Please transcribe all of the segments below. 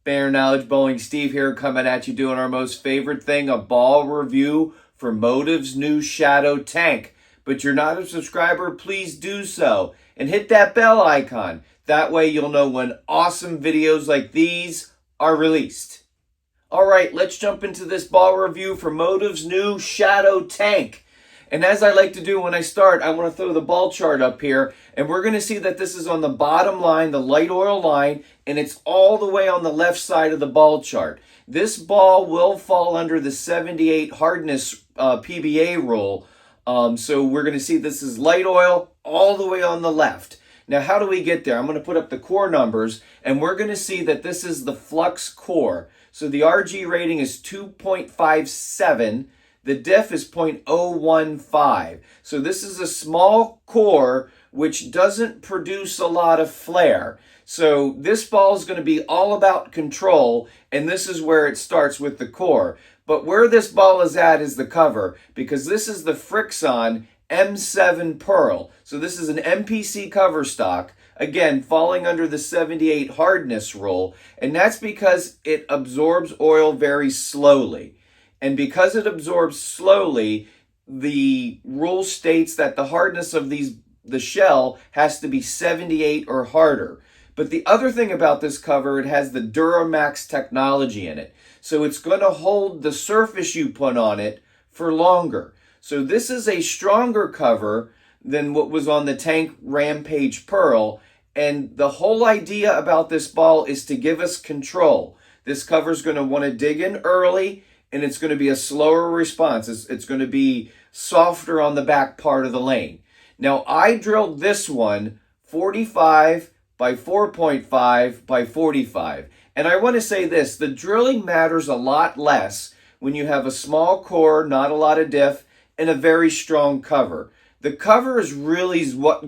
Bear Knowledge Bowling Steve here, coming at you doing our most favorite thing, a ball review for Motiv's new Shadow Tank. But you're not a subscriber, please do so. And hit that bell icon. That way you'll know when awesome videos like these are released. Alright, let's jump into this ball review for Motiv's new Shadow Tank. And as I like to do when I start, I want to throw the ball chart up here. And we're going to see that this is on the bottom line, the light oil line, and it's all the way on the left side of the ball chart. This ball will fall under the 78 hardness PBA rule. So we're going to see this is light oil all the way on the left. Now, how do we get there? I'm going to put up the core numbers, and we're going to see that this is the Flux core. So the RG rating is 2.57. The Diff is 0.015. So this is a small core which doesn't produce a lot of flare. So this ball is going to be all about control, and this is where it starts with the core. But where this ball is at is the cover, because this is the Frixion M7 Pearl. So this is an MPC cover stock, again, falling under the 78 hardness rule, and that's because it absorbs oil very slowly. And because it absorbs slowly, the rule states that the hardness of the shell has to be 78 or harder. But the other thing about this cover, it has the Duramax technology in it. So it's going to hold the surface you put on it for longer. So this is a stronger cover than what was on the Tank Rampage Pearl. And the whole idea about this ball is to give us control. This cover is going to want to dig in early, and it's going to be a slower response. It's going to be softer on the back part of the lane. Now, I drilled this one 45 by 4.5 by 45. And I want to say this, the drilling matters a lot less when you have a small core, not a lot of diff, and a very strong cover. The cover is really what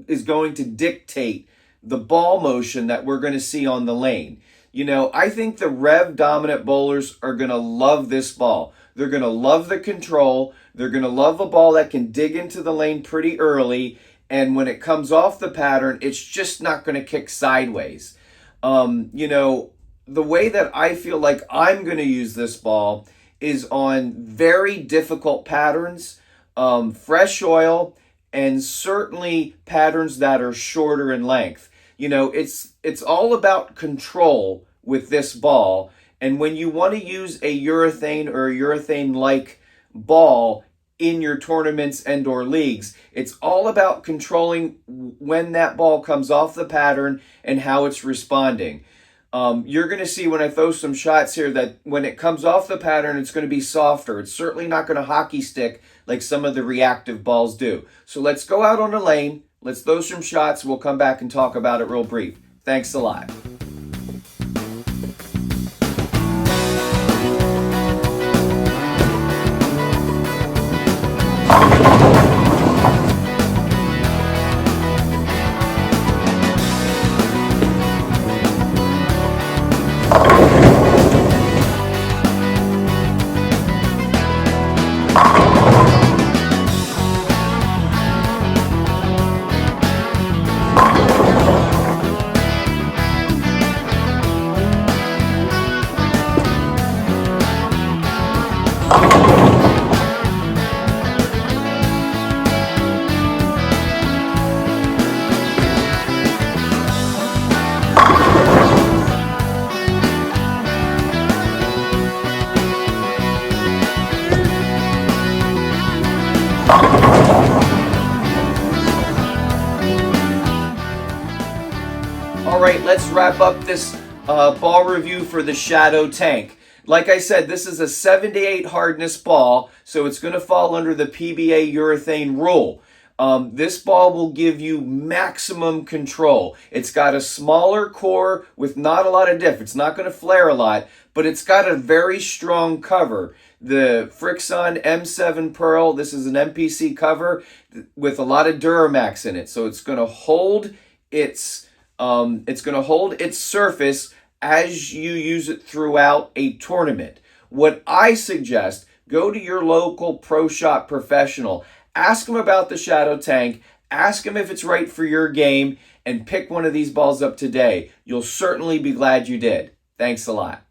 is going to dictate the ball motion that we're going to see on the lane. You know, I think the rev-dominant bowlers are going to love this ball. They're going to love the control. They're going to love a ball that can dig into the lane pretty early. And when it comes off the pattern, it's just not going to kick sideways. You know, the way that I feel like I'm going to use this ball is on very difficult patterns, fresh oil, and certainly patterns that are shorter in length. You know, it's all about control with this ball. And when you want to use a urethane or a urethane-like ball in your tournaments and or leagues, it's all about controlling when that ball comes off the pattern and how it's responding. You're going to see when I throw some shots here that when it comes off the pattern, it's going to be softer. It's certainly not going to hockey stick like some of the reactive balls do. So let's go out on the lane. Let's throw some shots. We'll come back and talk about it real brief. Thanks a lot. All right, let's wrap up this ball review for the Shadow Tank. Like I said, this is a 78 hardness ball, so it's going to fall under the PBA urethane rule. This ball will give you maximum control. It's got a smaller core with not a lot of diff. It's not going to flare a lot, but it's got a very strong cover. The Frixion M7 Pearl, this is an MPC cover with a lot of Duramax in it, so it's going to hold its surface as you use it throughout a tournament. What I suggest, go to your local pro shop professional, ask them about the Shadow Tank, ask them if it's right for your game, and pick one of these balls up today. You'll certainly be glad you did. Thanks a lot.